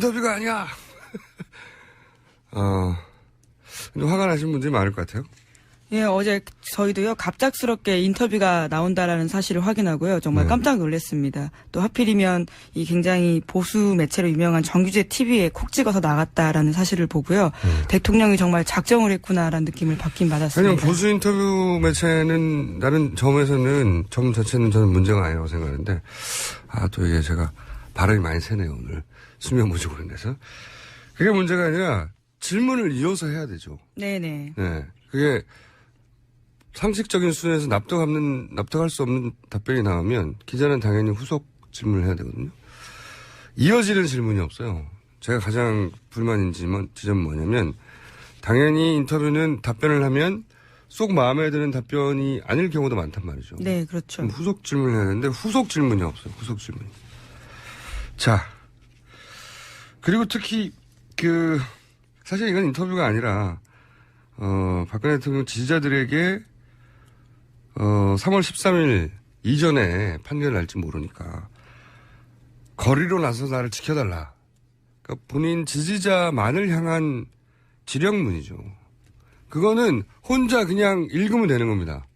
인터뷰가 아니야. 화가 나신 분들이 많을 것 같아요. 예, 어제 저희도요, 갑작스럽게 인터뷰가 나온다라는 사실을 확인하고요. 정말 깜짝 놀랐습니다. 또 하필이면 이 굉장히 보수 매체로 유명한 정규제 TV에 콕 찍어서 나갔다라는 사실을 보고요. 대통령이 정말 작정을 했구나라는 느낌을 받긴 받았습니다. 아니요, 보수 인터뷰 매체는 다른 점에서는 점 자체는 저는 문제가 아니라고 생각하는데, 또 이게 제가 발음이 많이 새네요, 오늘. 수면 부족으로 인해서. 그게 문제가 아니라 질문을 이어서 해야 되죠. 네네. 네. 그게 상식적인 수준에서 납득할 수 없는 답변이 나오면 기자는 당연히 후속 질문을 해야 되거든요. 이어지는 질문이 없어요. 제가 가장 불만인 지점은 뭐냐면 당연히 인터뷰는 답변을 하면 쏙 마음에 드는 답변이 아닐 경우도 많단 말이죠. 네, 그렇죠. 후속 질문을 해야 되는데 후속 질문이 없어요. 후속 질문이. 자. 그리고 특히 사실 이건 인터뷰가 아니라 박근혜 대통령 지지자들에게 3월 13일 이전에 판결을 날지 모르니까 거리로 나서 나를 지켜달라. 그러니까 본인 지지자만을 향한 지령문이죠. 그거는 혼자 그냥 읽으면 되는 겁니다.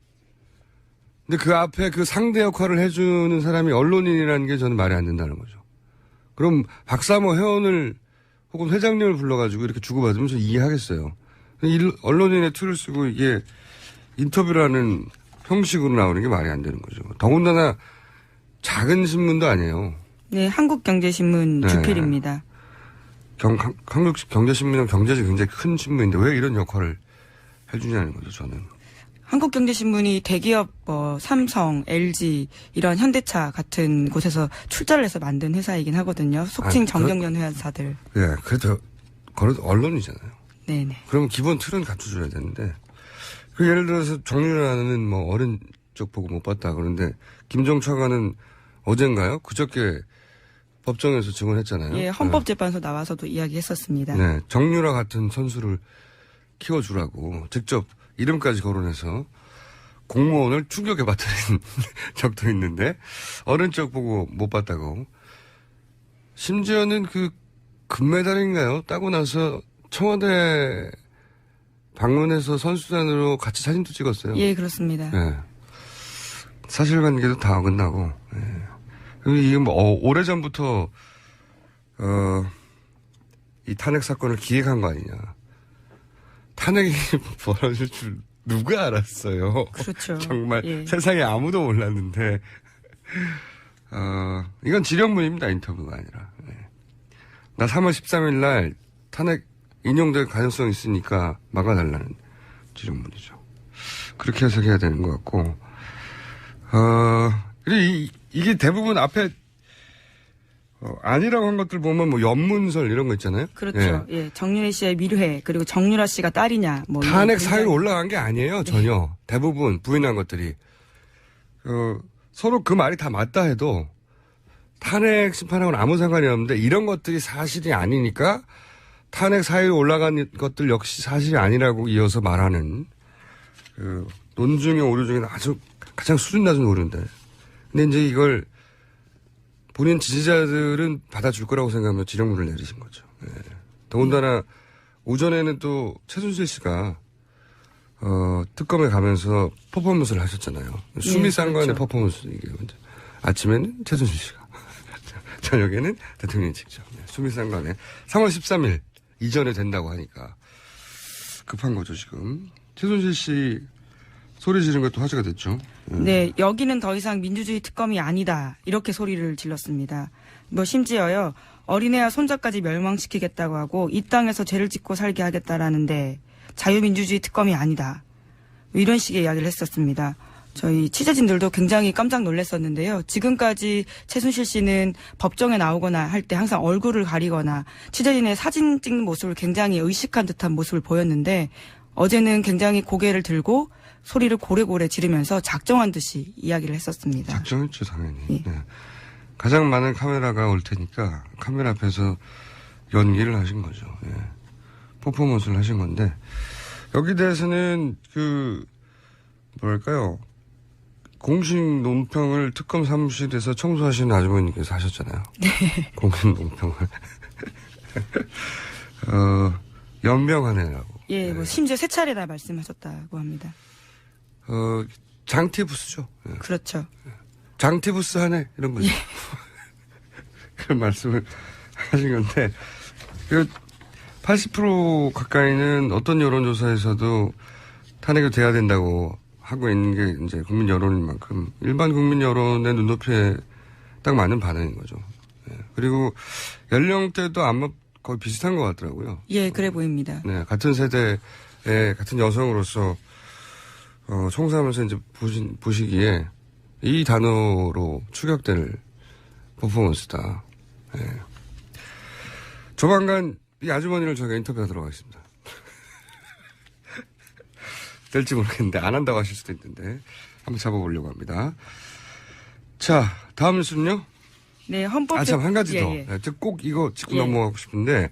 근데 그 앞에 그 상대 역할을 해주는 사람이 언론인이라는 게 저는 말이 안 된다는 거죠. 그럼 박사모 회원을 혹은 회장님을 불러가지고 이렇게 주고받으면 저 이해하겠어요. 언론인의 툴을 쓰고 이게 인터뷰라는 형식으로 나오는 게 말이 안 되는 거죠. 더군다나 작은 신문도 아니에요. 네, 한국경제신문 네. 주필입니다. 한국경제신문은 경제지 굉장히 큰 신문인데 왜 이런 역할을 해주냐는 거죠, 저는. 한국경제신문이 대기업 삼성, LG 이런 현대차 같은 곳에서 출자를 해서 만든 회사이긴 하거든요. 속칭 정경련 회사들. 예, 그래도 언론이잖아요. 네네. 그러면 기본 틀은 갖춰줘야 되는데 예를 들어서 정유라는 어른 쪽 보고 못 봤다 그런데 김종 차관은 어젠가요? 그저께 법정에서 증언했잖아요. 예, 헌법재판소 나와서도 이야기했었습니다. 네, 정유라 같은 선수를 키워주라고 직접 이름까지 거론해서 공무원을 충격에 빠뜨린 적도 있는데 어른 쪽 보고 못 봤다고. 심지어는 금메달인가요? 따고 나서 청와대 방문해서 선수단으로 같이 사진도 찍었어요. 예, 그렇습니다. 네. 사실관계도 다 어긋나고. 네. 그리고 이게 오래전부터 이 탄핵 사건을 기획한 거 아니냐. 탄핵이 벌어질 줄 누가 알았어요. 그렇죠. 정말 예. 세상에 아무도 몰랐는데 이건 지령문입니다. 인터뷰가 아니라. 네. 나 3월 13일 날 탄핵 인용될 가능성이 있으니까 막아달라는 지령문이죠. 그렇게 해석해야 되는 것 같고 그리고 이게 대부분 앞에 아니라고 한 것들 보면 연문설 이런 거 있잖아요. 그렇죠. 예. 정윤혜 씨의 밀회 그리고 정유라 씨가 딸이냐. 탄핵 사유로 올라간 게 아니에요. 전혀. 네. 대부분 부인한 것들이. 서로 그 말이 다 맞다 해도 탄핵 심판하고는 아무 상관이 없는데 이런 것들이 사실이 아니니까 탄핵 사유로 올라간 것들 역시 사실이 아니라고 이어서 말하는 논중의 오류 중에 아주 가장 수준 낮은 오류인데. 근데 이제 이걸 본인 지지자들은 받아줄 거라고 생각하며 지령문을 내리신 거죠. 네. 더군다나 오전에는 또 최순실 씨가 특검에 가면서 퍼포먼스를 하셨잖아요. 수미상관의 그렇죠. 퍼포먼스 이게 먼저. 아침에는 최순실 씨가 저녁에는 대통령이 직접. 네. 수미상관에 3월 13일 이전에 된다고 하니까 급한 거죠 지금. 최순실 씨 소리 지른 것도 화제가 됐죠. 네, 여기는 더 이상 민주주의 특검이 아니다. 이렇게 소리를 질렀습니다. 심지어요. 어린애와 손자까지 멸망시키겠다고 하고 이 땅에서 죄를 짓고 살게 하겠다라는데 자유민주주의 특검이 아니다. 이런 식의 이야기를 했었습니다. 저희 취재진들도 굉장히 깜짝 놀랐었는데요. 지금까지 최순실 씨는 법정에 나오거나 할 때 항상 얼굴을 가리거나 취재진의 사진 찍는 모습을 굉장히 의식한 듯한 모습을 보였는데 어제는 굉장히 고개를 들고 소리를 고래고래 지르면서 작정한 듯이 이야기를 했었습니다. 작정했죠, 당연히. 예. 네. 가장 많은 카메라가 올 테니까 카메라 앞에서 연기를 하신 거죠. 예. 퍼포먼스를 하신 건데 여기 대해서는 뭐랄까요. 공식 논평을 특검 사무실에서 청소하시는 아주머니께서 하셨잖아요. 네. 공식 논평을. 연명하네라고. 예, 뭐 심지어 세 차례나 말씀하셨다고 합니다. 장티부스죠. 예. 그렇죠. 장티부스 하네 이런 거죠. 예. 그런 말씀을 하신 건데 80% 가까이는 어떤 여론조사에서도 탄핵이 돼야 된다고 하고 있는 게 이제 국민 여론인 만큼 일반 국민 여론의 눈높이에 딱 맞는 반응인 거죠. 예. 그리고 연령대도 아마 거의 비슷한 것 같더라고요. 예, 그래 보입니다. 네, 같은 세대의 같은 여성으로서 총사하면서 이제 보시기에 이 단어로 추격될 퍼포먼스다. 예. 조만간 이 아주머니를 저희가 인터뷰하도록 하겠습니다. 될지 모르겠는데 안 한다고 하실 수도 있는데 한번 잡아보려고 합니다. 자, 다음 뉴스는요. 네, 헌법. 참, 한 가지 더. 예. 네, 꼭 이거 짚고 예. 넘어가고 싶은데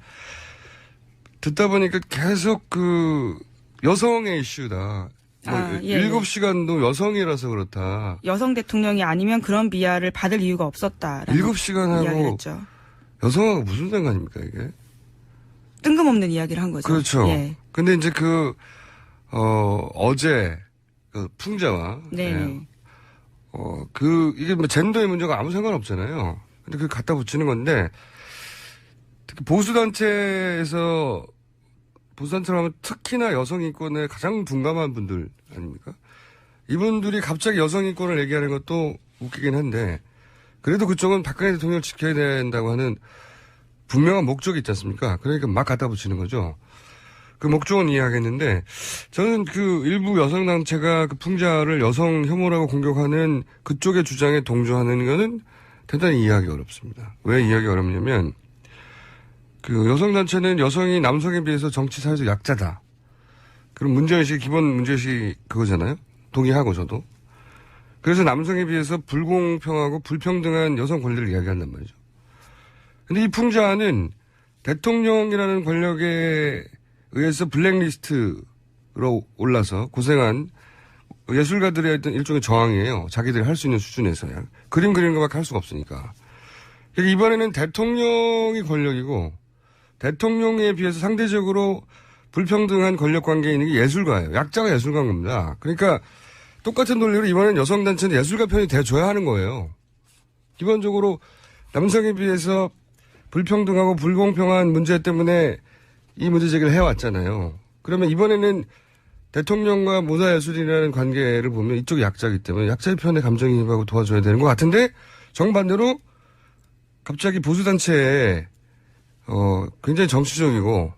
듣다 보니까 계속 그 여성의 이슈다. 뭐 7시간도 여성이라서 그렇다. 여성 대통령이 아니면 그런 비하를 받을 이유가 없었다라는 7시간하고 이야기를 했죠. 여성하고 무슨 상관입니까 이게? 뜬금없는 이야기를 한 거죠. 그렇죠. 예. 근데 이제 어제 그 풍자와 네. 이게 뭐 젠더의 문제가 아무 상관없잖아요. 근데 그걸 갖다 붙이는 건데 특히 보수단체로 하면 특히나 여성인권에 가장 둔감한 분들 아닙니까? 이분들이 갑자기 여성인권을 얘기하는 것도 웃기긴 한데 그래도 그쪽은 박근혜 대통령을 지켜야 된다고 하는 분명한 목적이 있지 않습니까? 그러니까 막 갖다 붙이는 거죠. 그 목적은 이해하겠는데 저는 그 일부 여성단체가 그 풍자를 여성 혐오라고 공격하는 그쪽의 주장에 동조하는 거는 대단히 이해하기 어렵습니다. 왜 이해하기 어렵냐면 그 여성단체는 여성이 남성에 비해서 정치 사회에서 약자다. 그럼 문제의식, 기본 문제의식 그거잖아요. 동의하고 저도. 그래서 남성에 비해서 불공평하고 불평등한 여성 권리를 이야기한단 말이죠. 근데 이 풍자는 대통령이라는 권력에 의해서 블랙리스트로 올라서 고생한 예술가들의 어떤 일종의 저항이에요. 자기들이 할 수 있는 수준에서야. 그림 그리는 것밖에 할 수가 없으니까. 그러니까 이번에는 대통령이 권력이고 대통령에 비해서 상대적으로 불평등한 권력 관계에 있는 게 예술가예요. 약자가 예술가인 겁니다. 그러니까 똑같은 논리로 이번엔 여성단체는 예술가 편이 돼줘야 하는 거예요. 기본적으로 남성에 비해서 불평등하고 불공평한 문제 때문에 이 문제 제기를 해왔잖아요. 그러면 이번에는 대통령과 모사예술이라는 관계를 보면 이쪽이 약자이기 때문에 약자의 편에 감정이입하고 도와줘야 되는 것 같은데 정반대로 갑자기 보수단체에 굉장히 정치적이고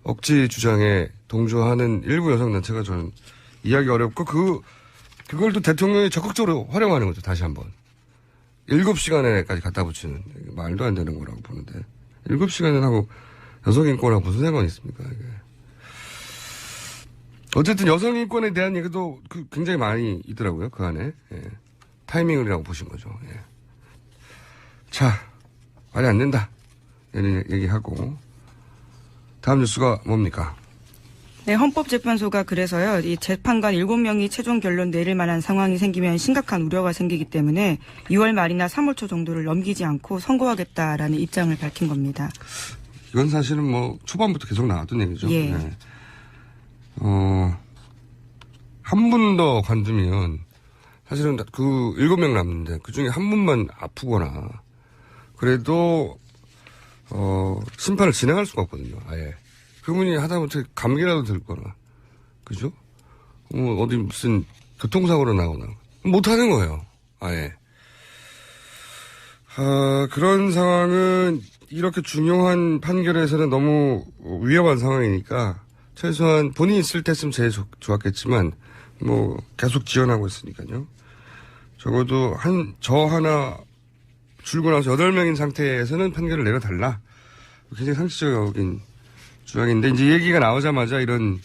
억지 주장에 동조하는 일부 여성단체가 저는 이해하기 어렵고 그걸 또 대통령이 적극적으로 활용하는 거죠. 다시 한번. 7시간에까지 갖다 붙이는 말도 안 되는 거라고 보는데 7시간은 하고 여성인권하고 무슨 상관이 있습니까? 이게. 어쨌든 여성인권에 대한 얘기도 굉장히 많이 있더라고요. 그 안에. 예. 타이밍이라고 보신 거죠. 예. 자, 말이 안 된다. 이런 얘기하고 다음 뉴스가 뭡니까? 네, 헌법재판소가 그래서요, 이 재판관 7명이 최종 결론 내릴 만한 상황이 생기면 심각한 우려가 생기기 때문에 2월 말이나 3월 초 정도를 넘기지 않고 선고하겠다라는 입장을 밝힌 겁니다. 이건 사실은 뭐 초반부터 계속 나왔던 얘기죠. 예. 네. 한 분 더 관두면 사실은 그 7명 남는데 그중에 한 분만 아프거나 그래도 심판을 진행할 수가 없거든요. 아예. 그분이 하다못해 감기라도 들거나, 그죠? 어디 무슨 교통사고로 나거나 못하는 거예요. 아예. 그런 상황은 이렇게 중요한 판결에서는 너무 위험한 상황이니까 최소한 본인이 있을 때 했으면 제일 좋았겠지만 뭐 계속 지연하고 있으니까요. 적어도 저 하나 출근해서 8명인 상태에서는 판결을 내려달라. 굉장히 상식적인 주장인데 이제 얘기가 나오자마자 이런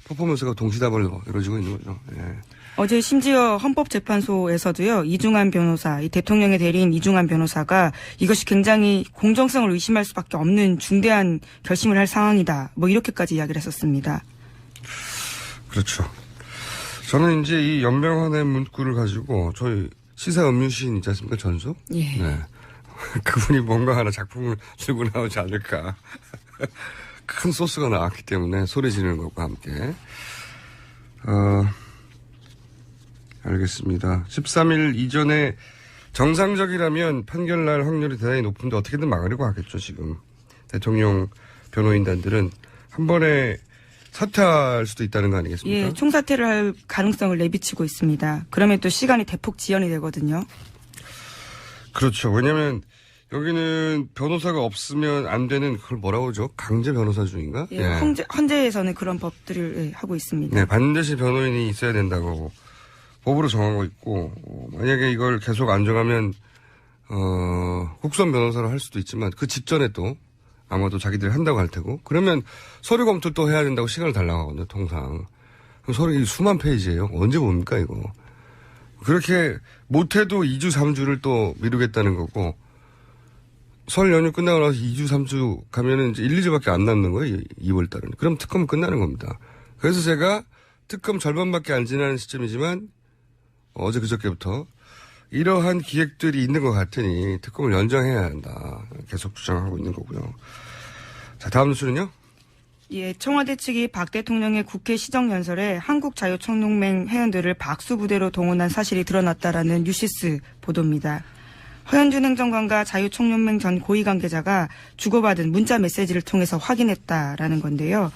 퍼포먼스가 동시다발로 이루어지고 있는 거죠. 예. 어제 심지어 헌법재판소에서도요, 이중한 변호사, 이 대통령의 대리인 이중한 변호사가 이것이 굉장히 공정성을 의심할 수밖에 없는 중대한 결심을 할 상황이다. 뭐 이렇게까지 이야기를 했었습니다. 그렇죠. 저는 이제 이 연명한의 문구를 가지고 저희 시사 음유시인 있지 않습니까? 전수? 예. 네. 그분이 뭔가 하나 작품을 들고 나오지 않을까. 큰 소스가 나왔기 때문에 소리 지르는 것과 함께. 알겠습니다. 13일 이전에 정상적이라면 판결 날 확률이 대단히 높은데 어떻게든 막으려고 하겠죠, 지금. 대통령 변호인단들은 한 번에 사퇴할 수도 있다는 거 아니겠습니까? 예, 총사퇴를 할 가능성을 내비치고 있습니다. 그러면 또 시간이 대폭 지연이 되거든요. 그렇죠. 왜냐하면 여기는 변호사가 없으면 안 되는 그걸 뭐라고 그러죠? 강제 변호사 중인가? 예, 헌재에서는 그런 법들을 하고 있습니다. 네, 반드시 변호인이 있어야 된다고 법으로 정하고 있고 만약에 이걸 계속 안 정하면 국선 변호사를 할 수도 있지만 그 직전에 또 아마도 자기들이 한다고 할 테고 그러면 서류 검토를 또 해야 된다고 시간을 달라고 하거든요. 통상. 그럼 서류 수만 페이지예요. 언제 봅니까 이거. 그렇게 못해도 2주 3주를 또 미루겠다는 거고 설 연휴 끝나고 나서 2주 3주 가면은 이제 1, 2주밖에 안 남는 거예요. 2월 달은. 그럼 특검은 끝나는 겁니다. 그래서 제가 특검 절반밖에 안 지나는 시점이지만 어제 그저께부터 이러한 기획들이 있는 것 같으니 특검을 연장해야 한다. 계속 주장하고 있는 거고요. 자, 다음 뉴스는요? 예, 청와대 측이 박 대통령의 국회 시정연설에 한국자유총연맹 회원들을 박수부대로 동원한 사실이 드러났다라는 뉴시스 보도입니다. 허현준 행정관과 자유총연맹 전 고위 관계자가 주고받은 문자 메시지를 통해서 확인했다라는 건데요.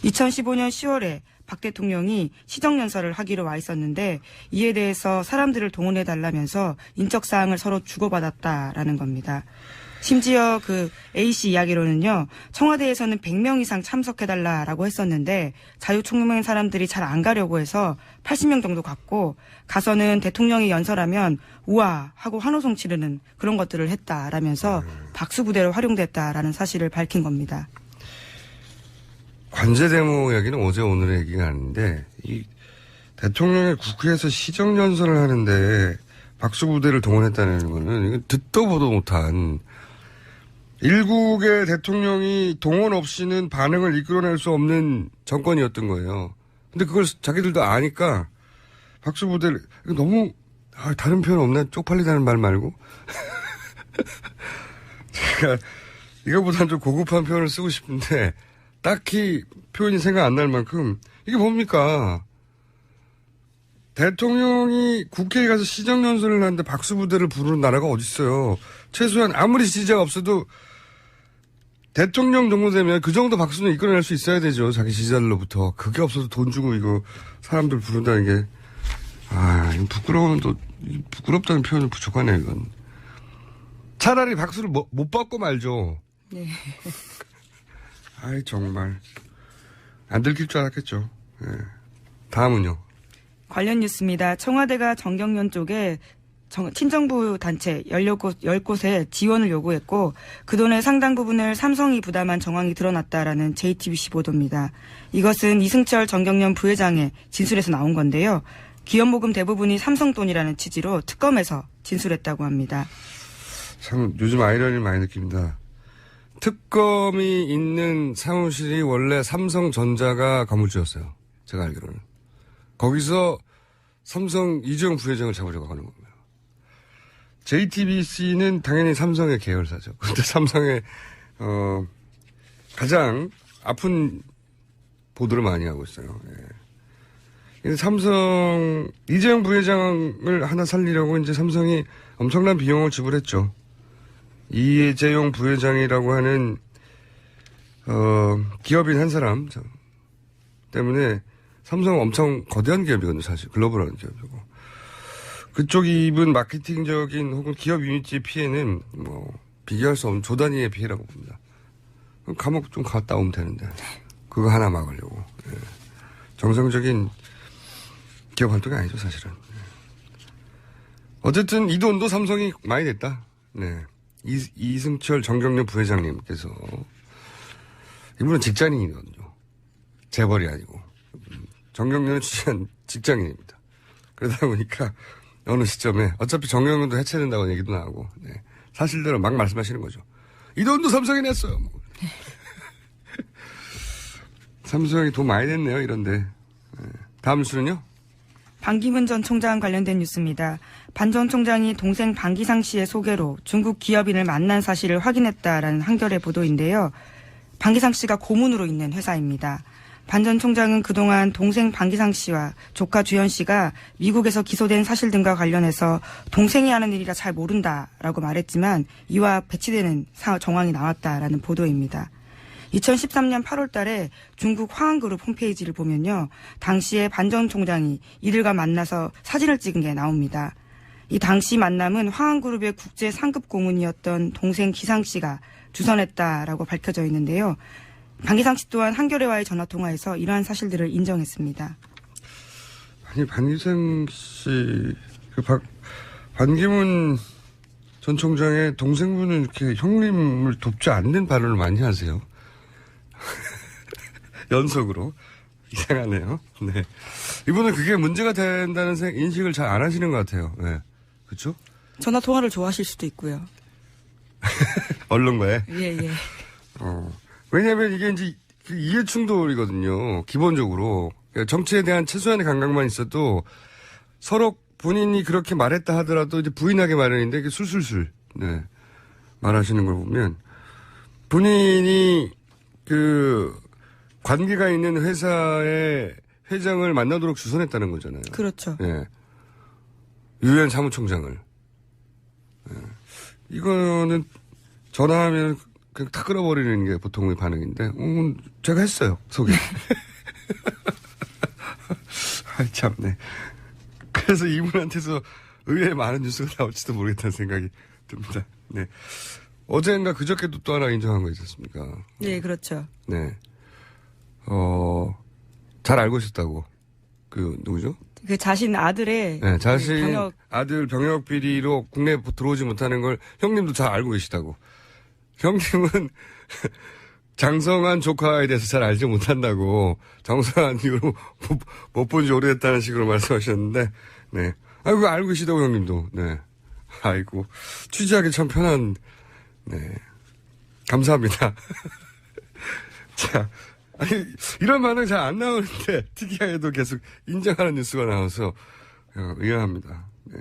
2015년 10월에 박 대통령이 시정연설을 하기로 와 있었는데 이에 대해서 사람들을 동원해달라면서 인적사항을 서로 주고받았다라는 겁니다. 심지어 그 A씨 이야기로는요. 청와대에서는 100명 이상 참석해달라라고 했었는데 자유총연맹 사람들이 잘 안 가려고 해서 80명 정도 갔고 가서는 대통령이 연설하면 우와 하고 환호성 치르는 그런 것들을 했다라면서 박수부대로 활용됐다라는 사실을 밝힌 겁니다. 관제대모 이야기는 어제 오늘의 얘기가 아닌데 이 대통령이 국회에서 시정연설을 하는데 박수부대를 동원했다는 거는 이건 듣도 보도 못한 일국의 대통령이 동원 없이는 반응을 이끌어낼 수 없는 정권이었던 거예요. 근데 그걸 자기들도 아니까 박수부대를 너무 다른 표현 없나? 쪽팔리다는 말 말고 제가 이거보다는 좀 고급한 표현을 쓰고 싶은데 딱히 표현이 생각 안 날 만큼 이게 뭡니까? 대통령이 국회에 가서 시정연설을 하는데 박수부대를 부르는 나라가 어디 있어요? 최소한 아무리 지지자가 없어도 대통령 정도 되면 그 정도 박수는 이끌어낼 수 있어야 되죠. 자기 지지자들로부터. 그게 없어서 돈 주고 이거 사람들 부른다는 게 이건 부끄럽다는 표현은 부족하네요, 이건. 차라리 박수를 못 받고 말죠. 네. 정말. 안 들킬 줄 알았겠죠. 네. 다음은요. 관련 뉴스입니다. 청와대가 정경련 쪽에 친정부 단체 10곳에 지원을 요구했고 그 돈의 상당 부분을 삼성이 부담한 정황이 드러났다라는 JTBC 보도입니다. 이것은 이승철 정경련 부회장의 진술에서 나온 건데요. 기업 모금 대부분이 삼성 돈이라는 취지로 특검에서 진술했다고 합니다. 참 요즘 아이러니를 많이 느낍니다. 특검이 있는 사무실이 원래 삼성전자가 건물주였어요. 제가 알기로는. 거기서 삼성 이재용 부회장을 잡으려고 하는 겁니다. JTBC는 당연히 삼성의 계열사죠. 근데 삼성의 가장 아픈 보도를 많이 하고 있어요. 예. 삼성 이재용 부회장을 하나 살리려고 이제 삼성이 엄청난 비용을 지불했죠. 이재용 부회장이라고 하는 기업인 한 사람 때문에 삼성은 엄청 거대한 기업이거든요. 사실 글로벌한 기업이고 그쪽이 입은 마케팅적인 혹은 기업 이미지 피해는 비교할 수 없는 조 단위의 피해라고 봅니다. 감옥 좀 갔다 오면 되는데 그거 하나 막으려고. 예. 정상적인 기업 활동이 아니죠, 사실은. 예. 어쨌든 이 돈도 삼성이 많이 냈다. 네. 이승철 정경련 부회장님께서 이분은 직장인이거든요. 재벌이 아니고 정경련을 취재한 직장인입니다. 그러다 보니까 어느 시점에 어차피 정경련도 해체된다고 얘기도 나오고 사실대로 막 말씀하시는 거죠. 이 돈도 삼성이 냈어요. 삼성이 돈 많이 냈네요. 이런데. 다음 뉴스는요? 반기문 전 총장 관련된 뉴스입니다. 반 전 총장이 동생 방기상 씨의 소개로 중국 기업인을 만난 사실을 확인했다라는 한겨레 보도인데요. 방기상 씨가 고문으로 있는 회사입니다. 반 전 총장은 그동안 동생 방기상 씨와 조카 주현 씨가 미국에서 기소된 사실 등과 관련해서 동생이 하는 일이라 잘 모른다라고 말했지만 이와 배치되는 정황이 나왔다라는 보도입니다. 2013년 8월 달에 중국 화한그룹 홈페이지를 보면요. 당시에 반 전 총장이 이들과 만나서 사진을 찍은 게 나옵니다. 이 당시 만남은 화한그룹의 국제 상급 고문이었던 동생 기상 씨가 주선했다라고 밝혀져 있는데요. 방기상 씨 또한 한겨레와의 전화통화에서 이러한 사실들을 인정했습니다. 아니, 방기상 씨, 반기문 전 총장의 동생분은 이렇게 형님을 돕지 않는 발언을 많이 하세요. 연속으로. 이상하네요. 네. 이분은 그게 문제가 된다는 인식을 잘 안 하시는 것 같아요. 네. 그렇죠? 전화통화를 좋아하실 수도 있고요. 언론과에? 예. 왜냐하면 이게 이제 이해충돌이거든요. 기본적으로. 정치에 대한 최소한의 감각만 있어도 서로 본인이 그렇게 말했다 하더라도 이제 부인하게 마련인데 이게 술술술, 네. 말하시는 걸 보면 본인이 관계가 있는 회사의 회장을 만나도록 주선했다는 거잖아요. 그렇죠. 예. 유엔 사무총장을. 예. 이거는 전화하면 그냥 탁 끊어버리는 게 보통의 반응인데, 제가 했어요, 소개. 아이, 참네. 그래서 이분한테서 의외의 많은 뉴스가 나올지도 모르겠다는 생각이 듭니다. 네. 어젠가 그저께도 또 하나 인정한 거 있었습니까? 네, 그렇죠. 네. 잘 알고 있었다고. 누구죠? 그 자신 아들의. 네, 자신 아들 병역 비리로 국내에 들어오지 못하는 걸 형님도 잘 알고 계시다고. 형님은 장성한 조카에 대해서 잘 알지 못한다고. 장성한 이후로 못 본 지 오래됐다는 식으로 말씀하셨는데, 네. 그거 알고 계시다고 형님도. 네. 아이고. 취재하기 참 편한, 네. 감사합니다. 자. 아니, 이런 반응 잘 안 나오는데, 특이하게도 계속 인정하는 뉴스가 나와서, 의아합니다. 네.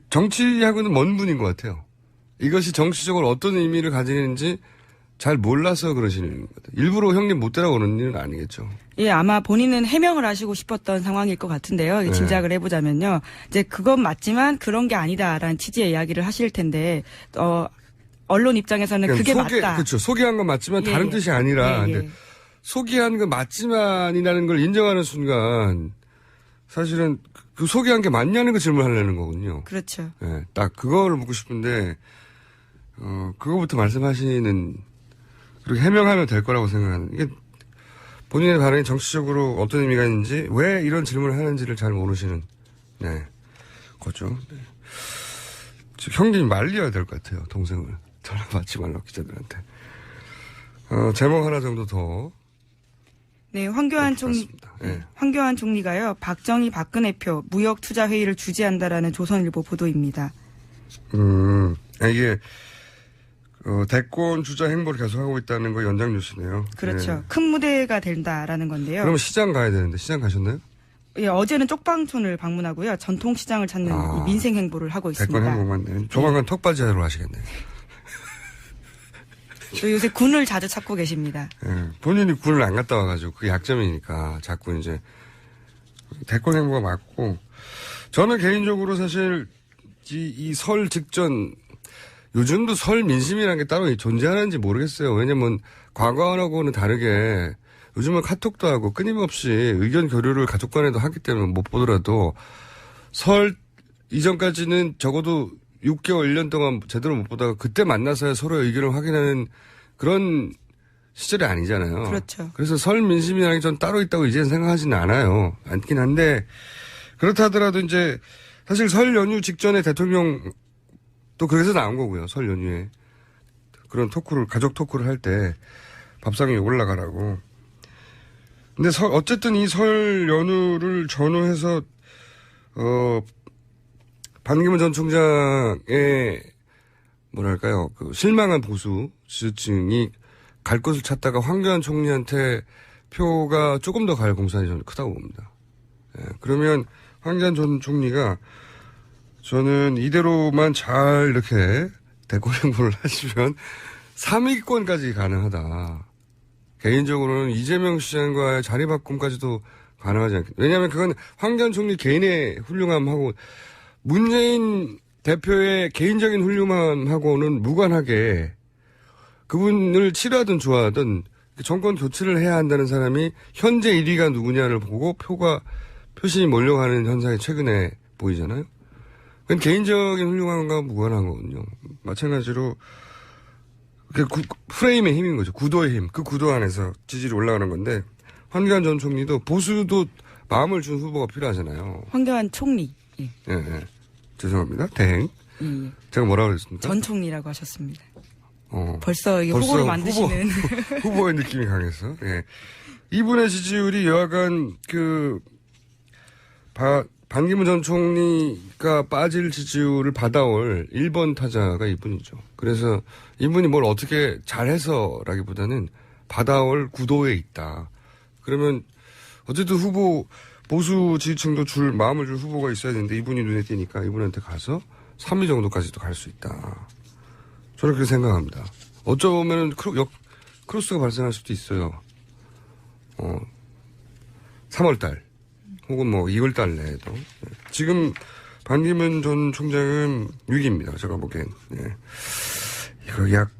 정치하고는 먼 분인 것 같아요. 이것이 정치적으로 어떤 의미를 가지는지 잘 몰라서 그러시는 것 같아요. 일부러 형님 못 따라오는 일은 아니겠죠. 예, 아마 본인은 해명을 하시고 싶었던 상황일 것 같은데요. 네. 짐작을 해보자면요. 이제 그건 맞지만 그런 게 아니다라는 취지의 이야기를 하실 텐데, 언론 입장에서는 그게 맞다. 그렇죠. 소개한 건 맞지만 다른 뜻이 아니라. 근데 소개한 건 맞지만이라는 걸 인정하는 순간 사실은 그 소개한 게 맞냐는 거 질문하려는 거군요. 그렇죠. 네, 딱 그거를 묻고 싶은데 그거부터 말씀하시는 그렇게 해명하면 될 거라고 생각하는 이게 본인의 발언이 정치적으로 어떤 의미가 있는지 왜 이런 질문을 하는지를 잘 모르시는 거죠. 네. 형님이 말려야 될 것 같아요. 동생을. 전화 받지 말라고 기자들한테. 제목 하나 정도 더. 네, 황교안 총리가요, 박정희 박근혜 표 무역 투자 회의를 주재한다라는 조선일보 보도입니다. 이게, 대권 주자 행보를 계속하고 있다는 거 연장 뉴스네요. 그렇죠. 네. 큰 무대가 된다라는 건데요. 그러면 시장 가야 되는데, 시장 가셨나요? 예, 어제는 쪽방촌을 방문하고요. 전통시장을 찾는 이 민생 행보를 하고 있습니다. 대권 행보만. 조만간 턱받이 하러 가시겠네요. 또 요새 군을 자주 찾고 계십니다. 예, 본인이 군을 안 갔다 와가지고 그게 약점이니까 자꾸 이제 대권 행보가 맞고 저는 개인적으로 사실 이 설 직전 요즘도 설 민심이라는 게 따로 존재하는지 모르겠어요. 왜냐면 과거하고는 다르게 요즘은 카톡도 하고 끊임없이 의견 교류를 가족 간에도 하기 때문에 못 보더라도 설 이전까지는 적어도 6개월, 1년 동안 제대로 못 보다가 그때 만나서야 서로의 의견을 확인하는 그런 시절이 아니잖아요. 그렇죠. 그래서 설 민심이라는 게 전 따로 있다고 이제는 생각하지는 않아요. 않긴 한데 그렇다 하더라도 이제 사실 설 연휴 직전에 대통령 또 그래서 나온 거고요. 설 연휴에. 그런 토크를, 가족 토크를 할 때 밥상에 올라가라고. 근데 어쨌든 이 설 연휴를 전후해서 반기문 전 총장의 뭐랄까요 그 실망한 보수 지지층이 갈 곳을 찾다가 황교안 총리한테 표가 조금 더 갈 공산이 저는 크다고 봅니다. 예, 그러면 황교안 전 총리가 저는 이대로만 잘 이렇게 대권 행보를 하시면 3위권까지 가능하다. 개인적으로는 이재명 시장과의 자리 바꿈까지도 가능하지 않겠다. 왜냐하면 그건 황 전 총리 개인의 훌륭함하고 문재인 대표의 개인적인 훌륭함하고는 무관하게 그분을 싫어하든 좋아하든 정권 교체를 해야 한다는 사람이 현재 1위가 누구냐를 보고 표심이 몰려가는 현상이 최근에 보이잖아요. 그건 개인적인 훌륭함과 무관한 거거든요. 마찬가지로 프레임의 힘인 거죠. 구도의 힘. 그 구도 안에서 지지율이 올라가는 건데 황교안 전 총리도 보수도 마음을 준 후보가 필요하잖아요. 황교안 총리. 예. 예. 죄송합니다. 대행. 예. 제가 뭐라고 그랬습니까? 전 총리라고 하셨습니다. 벌써 이게 후보를 만드시는. 후보의 느낌이 강해서. 예. 이분의 지지율이 여하간 반기문 전 총리가 빠질 지지율을 받아올 1번 타자가 이분이죠. 그래서 이분이 뭘 어떻게 잘해서라기보다는 받아올 구도에 있다. 그러면 어쨌든 보수 지지층도 마음을 줄 후보가 있어야 되는데 이분이 눈에 띄니까 이분한테 가서 3위 정도까지도 갈 수 있다. 저는 그렇게 생각합니다. 어쩌면은 크로스가 발생할 수도 있어요. 3월달 혹은 2월달 내에도. 지금 반기문 전 총장은 위기입니다. 제가 보기엔. 예. 이거 약